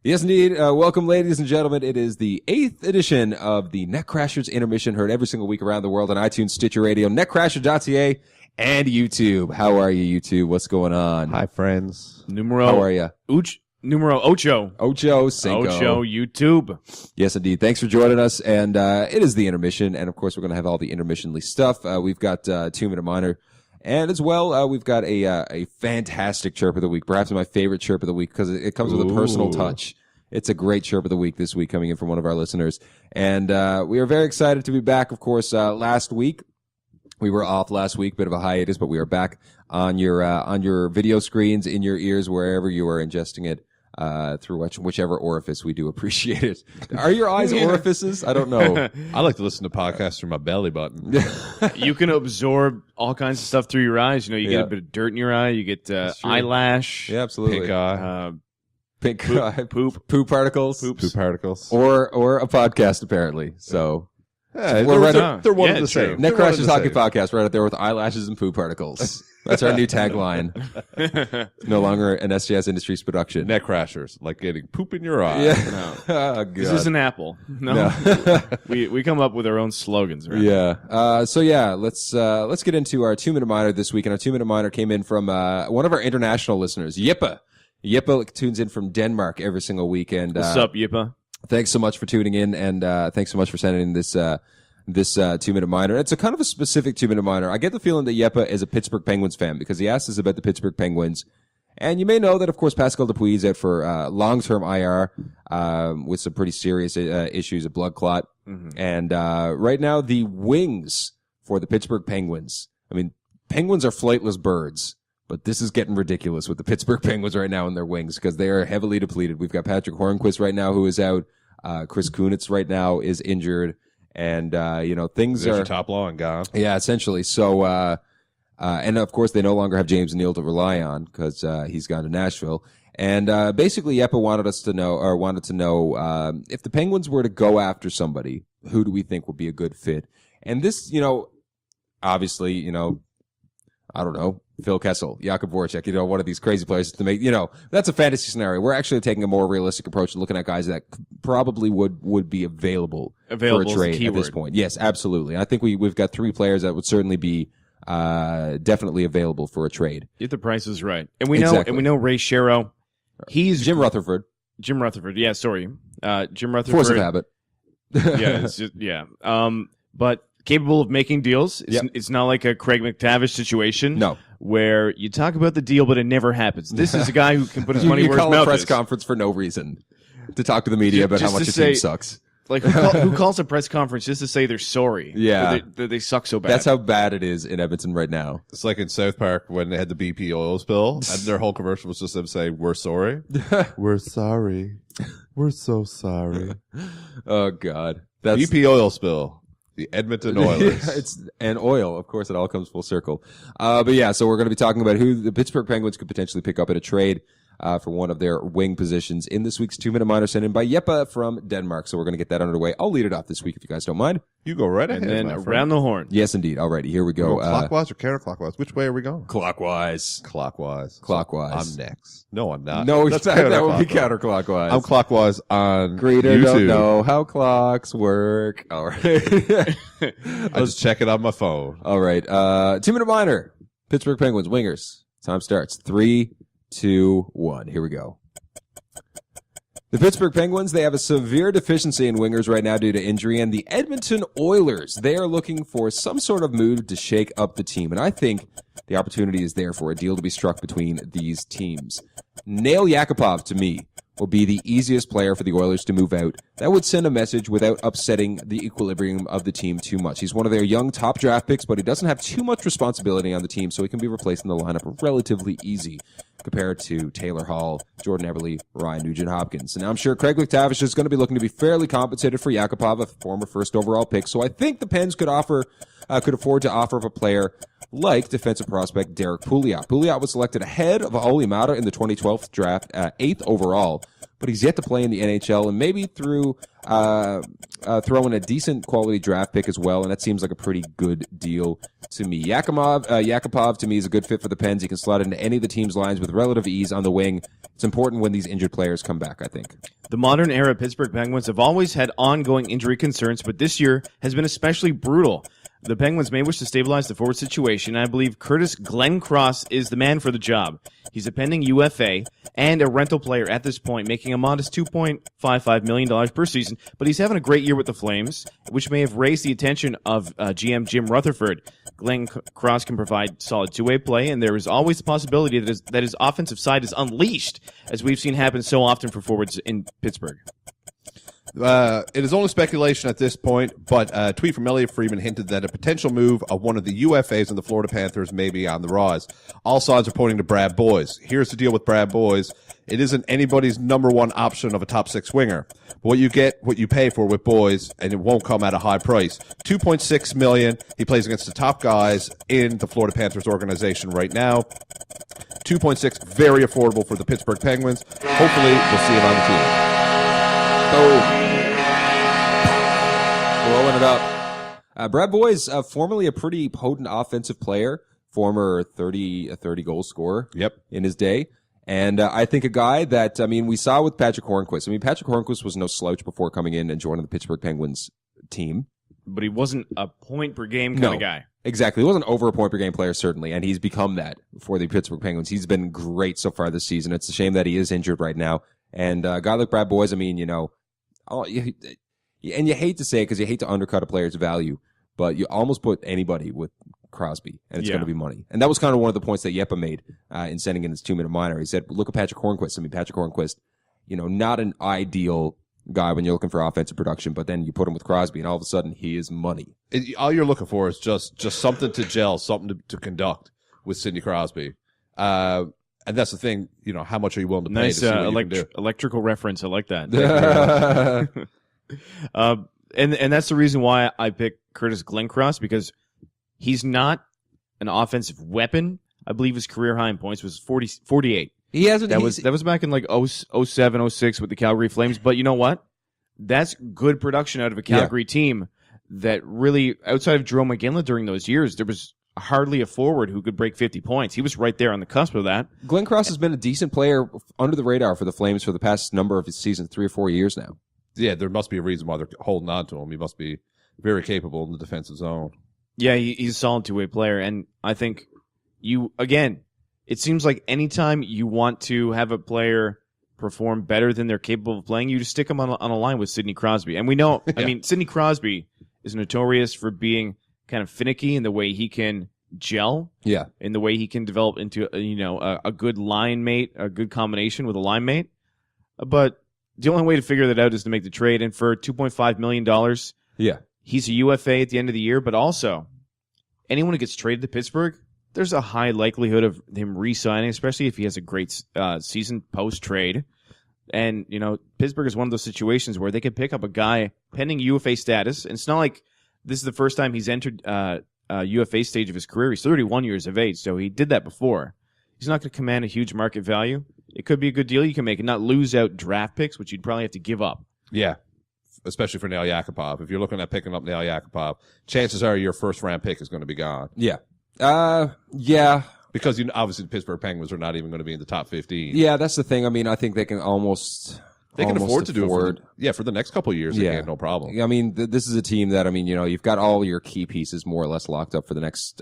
Yes, indeed. Welcome, ladies and gentlemen. It is the 8th edition of the Netcrashers Intermission, heard every single week around the world on iTunes, Stitcher Radio, netcrasher.ca, and YouTube. How are you, YouTube? What's going on? Hi, friends. How are you? Numero ocho. Ocho Cinco. Ocho YouTube. Yes, indeed. Thanks for joining us. And it is the intermission. And, of course, we're going to have all the intermission-ly stuff. We've got 2-Minute Minor. And as well, we've got a fantastic Chirp of the Week, perhaps my favorite Chirp of the Week, because it comes with a personal touch. It's a great Chirp of the Week this week coming in from one of our listeners. And we are very excited to be back, of course, last week. We were off last week, bit of a hiatus, but we are back on your video screens, in your ears, wherever you are ingesting it. Through whichever orifice, we do appreciate it. Are your eyes orifices? I don't know. I like to listen to podcasts through my belly button. You can absorb all kinds of stuff through your eyes. You know, you get a bit of dirt in your eye. You get eyelash. Yeah, absolutely. Pink eye. Pink eye. Poop particles. Poop particles. Or a podcast, apparently. So. Yeah, they're one of the same. Netcrashers Hockey Podcast, right out there with eyelashes and poop particles. That's our new tagline. No longer an SJS Industries production. Netcrashers, like getting poop in your eye. Yeah. No. Oh, God. This isn't Apple. No. we come up with our own slogans. Right? Yeah. So yeah, let's get into our 2-Minute Minor this week. And our 2-Minute Minor came in from one of our international listeners, Yippa. Yippa tunes in from Denmark every single week. And what's up, Yippa? Thanks so much for tuning in, and thanks so much for sending in this 2-Minute Minor. It's a kind of a specific 2-Minute Minor. I get the feeling that Yeppa is a Pittsburgh Penguins fan because he asked us about the Pittsburgh Penguins. And you may know that, of course, Pascal Dupuis is out for long-term IR with some pretty serious issues, a blood clot. Mm-hmm. And right now, the wings for the Pittsburgh Penguins, I mean, penguins are flightless birds. But this is getting ridiculous with the Pittsburgh Penguins right now in their wings because they are heavily depleted. We've got Patrick Hornquist right now who is out. Chris Kunitz right now is injured. And, things There's are... your top line gone. Yeah, essentially. So, and of course they no longer have James Neal to rely on because he's gone to Nashville. And basically Yeppa wanted to know if the Penguins were to go after somebody, who do we think would be a good fit? And this, obviously, I don't know, Phil Kessel, Jakub Voracek, one of these crazy players to make, that's a fantasy scenario. We're actually taking a more realistic approach and looking at guys that probably would be available for a trade at this point. Yes, absolutely. I think we've got 3 players that would certainly be definitely available for a trade. If the price is right. And we know Ray Shero. He's Jim Rutherford. Yeah, sorry. Jim Rutherford. Force of habit. Yeah, it's just, yeah. But capable of making deals. It's not like a Craig McTavish situation. No. Where you talk about the deal, but it never happens. This is a guy who can put his money where his mouth is. You call a press conference for no reason to talk to the media about how much your team sucks. Like, who calls a press conference just to say they're sorry? Yeah. That they suck so bad. That's how bad it is in Edmonton right now. It's like in South Park when they had the BP oil spill, and their whole commercial was just them saying, "We're sorry. We're sorry. We're so sorry." Oh, God. That's BP oil spill. The Edmonton Oilers. And oil, of course, it all comes full circle. But yeah, so we're going to be talking about who the Pittsburgh Penguins could potentially pick up in a trade for one of their wing positions in this week's 2-Minute Minor sent in by Yeppa from Denmark. So we're going to get that underway. I'll lead it off this week if you guys don't mind. You go right ahead. And then around the horn. Yes, indeed. Alrighty, here we go. Clockwise or counterclockwise? Which way are we going? Clockwise. Clockwise. Clockwise. I'm next. No, I'm not. No, that would be counterclockwise. I'm clockwise on Greeter YouTube. Don't know how clocks work. All right. I just check it on my phone. All right. 2-Minute Minor. Pittsburgh Penguins, wingers. Time starts. 3, 2, 1. Here we go. The Pittsburgh Penguins, they have a severe deficiency in wingers right now due to injury, and the Edmonton Oilers, they are looking for some sort of move to shake up the team, and I think the opportunity is there for a deal to be struck between these teams. Nail Yakupov, to me, will be the easiest player for the Oilers to move out. That would send a message without upsetting the equilibrium of the team too much. He's one of their young top draft picks, but he doesn't have too much responsibility on the team, so he can be replaced in the lineup relatively easy compared to Taylor Hall, Jordan Eberle, Ryan Nugent-Hopkins. And I'm sure Craig McTavish is going to be looking to be fairly compensated for Yakupov, a former first overall pick, so I think the Pens could afford to offer up a player like defensive prospect Derek Pouliot. Pouliot was selected ahead of Olli Määttä in the 2012 draft at 8th overall. but he's yet to play in the NHL, and maybe through throw in a decent quality draft pick as well, and that seems like a pretty good deal to me. Yakupov to me is a good fit for the Pens. He can slot into any of the team's lines with relative ease on the wing. It's important when these injured players come back, I think. The modern era Pittsburgh Penguins have always had ongoing injury concerns, but this year has been especially brutal. The Penguins may wish to stabilize the forward situation, and I believe Curtis Glencross is the man for the job. He's a pending UFA and a rental player at this point, making a modest $2.55 million per season, but he's having a great year with the Flames, which may have raised the attention of GM Jim Rutherford. Glencross can provide solid two-way play, and there is always the possibility that his offensive side is unleashed, as we've seen happen so often for forwards in Pittsburgh. It is only speculation at this point, but a tweet from Elliot Friedman hinted that a potential move of one of the UFAs in the Florida Panthers may be on the rise. All signs are pointing to Brad Boyes. Here's the deal with Brad Boyes. It isn't anybody's number one option of a top six winger. What you get, what you pay for with Boyes, and it won't come at a high price. $2.6 million. He plays against the top guys in the Florida Panthers organization right now. 2.6, very affordable for the Pittsburgh Penguins. Hopefully, we'll see him on the team. Blowing it up. Brad Boyes, formerly a pretty potent offensive player, former 30 goal scorer in his day. And I think a guy that, we saw with Patrick Hornquist. Patrick Hornquist was no slouch before coming in and joining the Pittsburgh Penguins team. But he wasn't a point-per-game kind of guy. Exactly. He wasn't over a point-per-game player, certainly, and he's become that for the Pittsburgh Penguins. He's been great so far this season. It's a shame that he is injured right now. And a guy like Brad Boyes, and you hate to say it because you hate to undercut a player's value, but you almost put anybody with Crosby, and it's going to be money. And that was kind of one of the points that Yeppa made in sending in his 2-minute minor. He said, look at Patrick Hornquist. Patrick Hornquist, not an ideal guy when you're looking for offensive production, but then you put him with Crosby, and all of a sudden he is money. All you're looking for is just something to gel, something to conduct with Sidney Crosby. And that's the thing, how much are you willing to pay to see what you can do? Electrical reference. I like that. And that's the reason why I picked Curtis Glencross, because he's not an offensive weapon. I believe his career high in points was 48. He hasn't. That was back in like 07, 06 with the Calgary Flames. But you know what? That's good production out of a Calgary team that really, outside of Jerome McGinley during those years, there was hardly a forward who could break 50 points. He was right there on the cusp of that. Glencross has been a decent player under the radar for the Flames for the past number of seasons, 3 or 4 years now. Yeah, there must be a reason why they're holding on to him. He must be very capable in the defensive zone. Yeah, he's a solid two-way player, and I think it seems like anytime you want to have a player perform better than they're capable of playing, you just stick them on a line with Sidney Crosby. And we know, Sidney Crosby is notorious for being kind of finicky in the way he can gel, in the way he can develop into a good line mate, a good combination with a line mate. But the only way to figure that out is to make the trade. And for $2.5 million, he's a UFA at the end of the year. But also, anyone who gets traded to Pittsburgh, there's a high likelihood of him re-signing, especially if he has a great season post-trade. And, Pittsburgh is one of those situations where they could pick up a guy pending UFA status. And it's not like this is the first time he's entered UFA stage of his career. He's 31 years of age, so he did that before. He's not going to command a huge market value. It could be a good deal you can make and not lose out draft picks, which you'd probably have to give up. Yeah, especially for Nail Yakupov. If you're looking at picking up Nail Yakupov, chances are your first-round pick is going to be gone. Yeah. Because obviously the Pittsburgh Penguins are not even going to be in the top 15. Yeah, that's the thing. I think they can almost... They can afford to do it for the next couple of years. They can, no problem. This is a team that, you've got all your key pieces more or less locked up for the next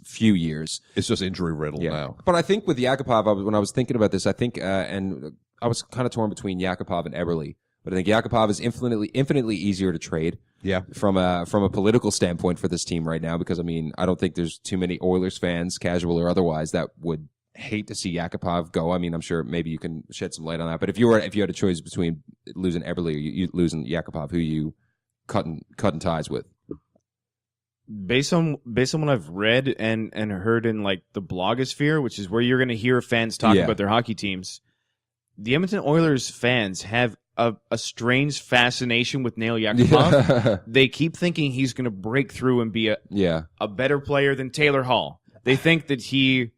few years. It's just injury riddled now. But I think with Yakupov, when I was thinking about this, I think, and I was kind of torn between Yakupov and Eberle, but I think Yakupov is infinitely easier to trade. Yeah. From a political standpoint for this team right now, because I don't think there's too many Oilers fans, casual or otherwise, that would hate to see Yakupov go. I'm sure maybe you can shed some light on that. But if you had a choice between losing Eberle or you losing Yakupov, who you cutting ties with? Based on what I've read and heard in like the blogosphere, which is where you're going to hear fans talk about their hockey teams, the Edmonton Oilers fans have a strange fascination with Nail Yakupov. They keep thinking he's going to break through and be a better player than Taylor Hall. They think that he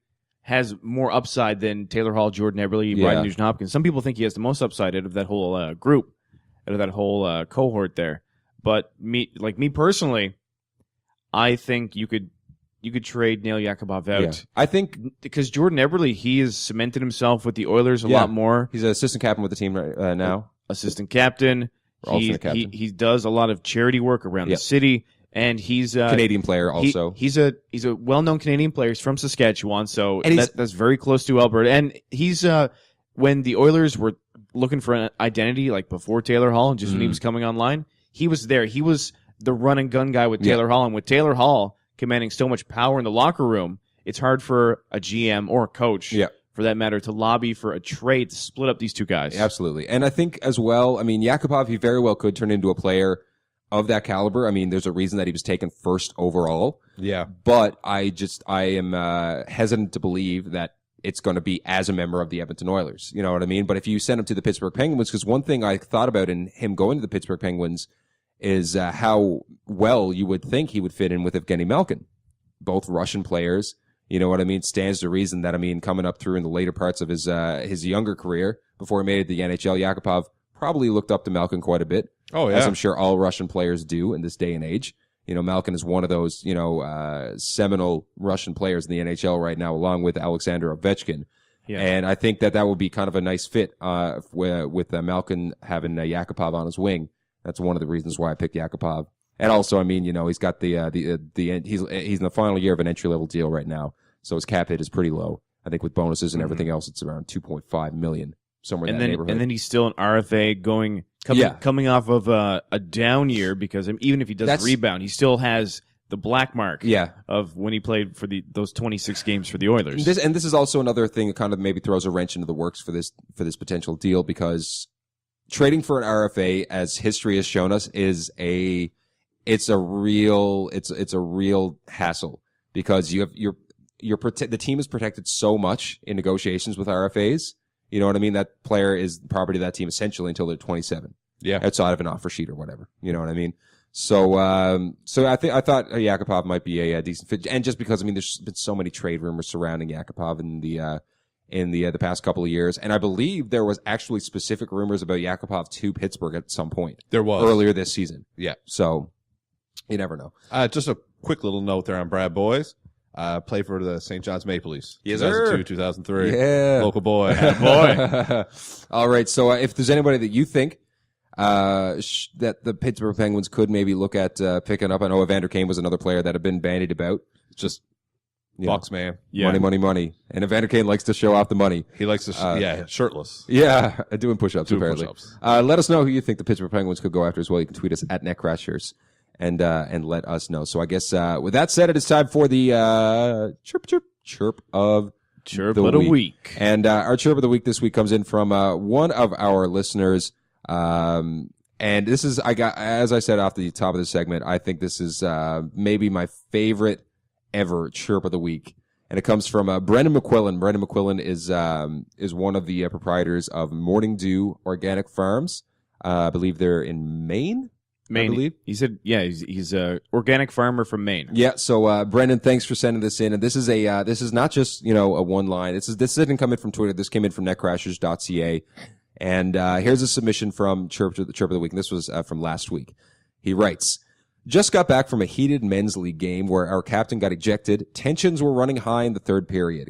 has more upside than Taylor Hall, Jordan Eberle, Yeah. Bryden Nugent-Hopkins. Some people think he has the most upside out of that whole group, out of that whole cohort there. But me personally, I think you could trade Nail Yakupov out. Yeah. I think Because Jordan Eberle, he has cemented himself with the Oilers a Yeah. lot more. he's an assistant captain with the team right now. Assistant captain. Or alternate captain. He does a lot of charity work around Yep. the city, and he's Canadian player also. He's a well-known Canadian player. He's from Saskatchewan, so And that's very close to Alberta. And he's when the Oilers were looking for an identity, like before Taylor Hall, just when he was coming online, he was there. He was the run and gun guy with Taylor Hall, and with Taylor Hall commanding so much power in the locker room, it's hard for a GM or a coach, for that matter, to lobby for a trade to split up these two guys. Absolutely. And I think as well, I mean, Yakupov, he very well could turn into a player of that caliber. I mean, there's a reason that he was taken first overall. Yeah. But I am hesitant to believe that it's going to be as a member of the Edmonton Oilers. You know what I mean? But if you send him to the Pittsburgh Penguins, because one thing I thought about in him going to the Pittsburgh Penguins is how well you would think he would fit in with Evgeny Malkin. Both Russian players. You know what I mean? Stands to reason that, I mean, coming up through in the later parts of his younger career, before he made it to the NHL, Yakupov probably looked up to Malkin quite a bit. Oh, yeah. As I'm sure all Russian players do in this day and age. You know, Malkin is one of those, seminal Russian players in the NHL right now, along with Alexander Ovechkin. Yeah. And I think that would be kind of a nice fit with Malkin having Yakupov on his wing. That's one of the reasons why I picked Yakupov. And also, I mean, he's got he's in the final year of an entry level deal right now, so his cap hit is pretty low. I think with bonuses and everything else, it's around $2.5 million, somewhere in that neighborhood. And then he's still an RFA coming off of a down year, because even if he does rebound, he still has the black mark of when he played for those 26 games for the Oilers. This is also another thing that kind of maybe throws a wrench into the works for this potential deal, because trading for an RFA, as history has shown us, it's a real hassle, because the team is protected so much in negotiations with RFAs. You know what I mean? That player is the property of that team essentially until they're 27. Yeah. Outside of an offer sheet or whatever. You know what I mean? So I thought Yakupov might be a decent fit. And just because, I mean, there's been so many trade rumors surrounding Yakupov in the past couple of years. And I believe there was actually specific rumors about Yakupov to Pittsburgh at some point. There was. Earlier this season. Yeah. So you never know. Just a quick little note there on Brad Boys. Played for the St. John's Maple Leafs. Yes, 2002, sir. 2003. Yeah. Local boy. Boy. All right. So if there's anybody that you think that the Pittsburgh Penguins could maybe look at picking up, I know Evander Kane was another player that had been bandied about. Just Bucks, man. Yeah. Money. And Evander Kane likes to show off the money. He likes to, shirtless. Yeah, doing push-ups, Doing apparently. push-ups. Let us know who you think the Pittsburgh Penguins could go after as well. You can tweet us at Netcrashers and let us know. So I guess with that said, it is time for the chirp of the week. And our chirp of the week this week comes in from one of our listeners. And this is, as I said off the top of the segment, I think this is maybe my favorite ever chirp of the week. And it comes from Brendan McQuillan. Brendan McQuillan is one of the proprietors of Morning Dew Organic Farms. I believe they're in Maine. Maine. I believe. He said, he's a organic farmer from Maine. Yeah. So, Brendan, thanks for sending this in. And this is this is not just, a one line. This didn't come in from Twitter. This came in from netcrashers.ca. And, here's a submission from Chirp of the Week. And this was, from last week. He writes, just got back from a heated men's league game where our captain got ejected. Tensions were running high in the third period.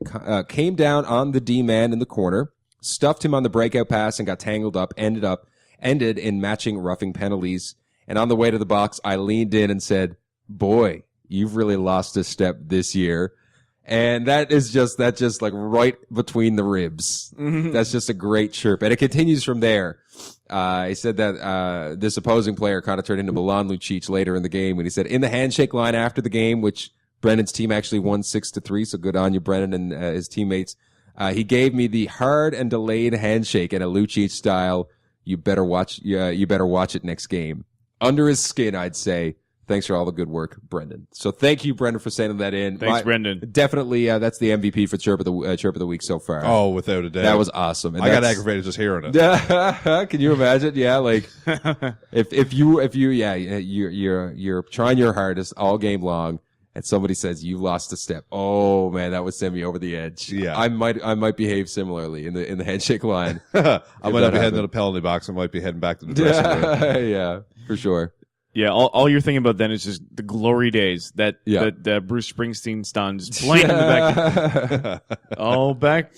Came down on the D-man in the corner, stuffed him on the breakout pass and got tangled up, ended in matching roughing penalties. And on the way to the box, I leaned in and said, boy, you've really lost a step this year. And that's just like right between the ribs. Mm-hmm. That's just a great chirp. And it continues from there. He said that, this opposing player kind of turned into Milan Lucic later in the game. And he said in the handshake line after the game, which Brendan's team actually won 6-3. So good on you, Brendan and his teammates. He gave me the hard and delayed handshake in a Lucic style. You better watch it next game. Under his skin, I'd say. Thanks for all the good work, Brendan. So thank you, Brendan, for sending that in. Thanks, Brendan. Definitely, that's the MVP for Chirp of the Week so far. Oh, without a doubt. That was awesome. And I got aggravated just hearing it. Can you imagine? Yeah, like if you're trying your hardest all game long, and somebody says you lost a step. Oh man, that would send me over the edge. Yeah. I might behave similarly in the handshake line. I might not be heading happened. to the penalty box. I might be heading back to the dressing room. Yeah, for sure. Yeah, all you're thinking about then is just the glory days that Yeah. that Bruce Springsteen song just playing in the back. Oh, back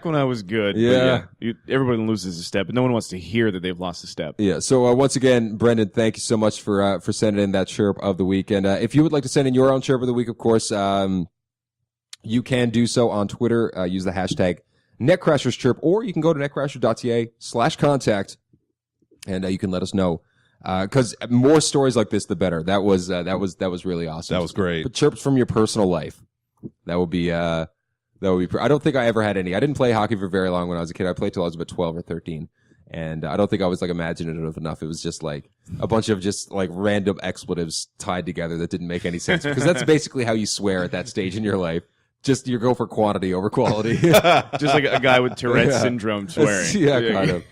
when I was good. But Yeah. everybody loses a step, but no one wants to hear that they've lost a step. Yeah. So once again, Brendan, thank you so much for sending in that chirp of the week. And if you would like to send in your own chirp of the week, of course, you can do so on Twitter. Use the hashtag NetCrashersChirp, or you can go to netcrashers.ca/contact, and you can let us know. Because more stories like this, the better. That was really awesome. That was great. But chirps from your personal life. That would be. I don't think I ever had any. I didn't play hockey for very long when I was a kid. I played till I was about 12 or 13. And I don't think I was like imaginative enough. It was just like a bunch of just like random expletives tied together that didn't make any sense. Because that's basically how you swear at that stage in your life. Just you go for quantity over quality. Just like a guy with Tourette's syndrome swearing. Yeah, kind of.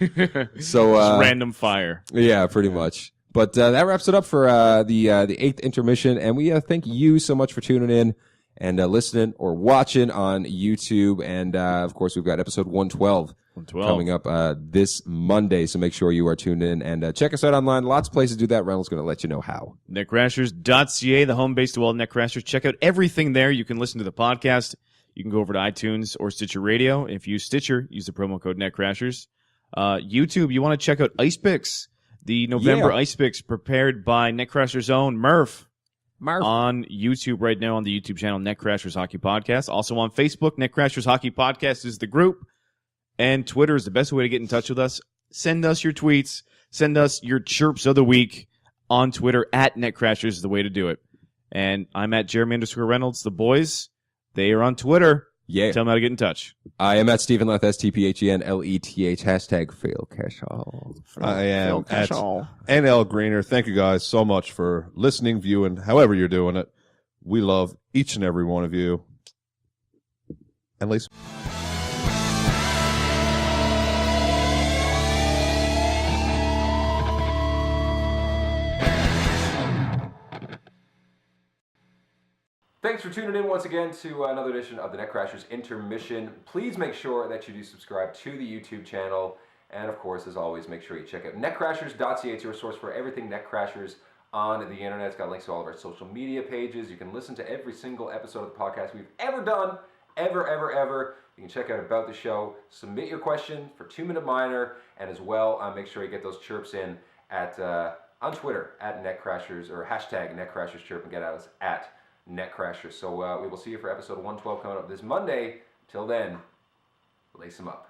So just random fire. Yeah, pretty much. But that wraps it up for the 8th intermission, and we thank you so much for tuning in and listening or watching on YouTube. And of course, we've got episode 112 coming up this Monday, so make sure you are tuned in and check us out online. Lots of places to do that. Reynolds going to let you know how. Netcrashers.ca, the home base to all Netcrashers. Check out everything there. You can listen to the podcast. You can go over to iTunes or Stitcher Radio. If you use Stitcher, use the promo code Netcrashers. YouTube, you want to check out Ice Picks, the November Ice Picks prepared by Netcrashers' own Murph. On YouTube right now on the YouTube channel Netcrashers Hockey Podcast. Also on Facebook, Netcrashers Hockey Podcast is the group. And Twitter is the best way to get in touch with us. Send us your tweets. Send us your chirps of the week on Twitter at Netcrashers is the way to do it. And I'm at Jeremy_Reynolds. The boys, they are on Twitter. Yeah. Tell them how to get in touch. I am at Stephen Leth, STPHENLETH, hashtag fail cash all. I am at NL Greener. Thank you guys so much for listening, viewing, however you're doing it. We love each and every one of you. And Lisa. Thanks for tuning in once again to another edition of the Netcrashers Intermission. Please make sure that you do subscribe to the YouTube channel. And of course, as always, make sure you check out netcrashers.ca. It's your source for everything Netcrashers on the internet. It's got links to all of our social media pages. You can listen to every single episode of the podcast we've ever done. Ever. You can check out about the show. Submit your question for 2 Minute Minor. And as well, make sure you get those chirps in at on Twitter at Netcrashers or hashtag NetcrashersChirp and get at us at Netcrashers. So we will see you for episode 112 coming up this Monday. Till then, lace them up.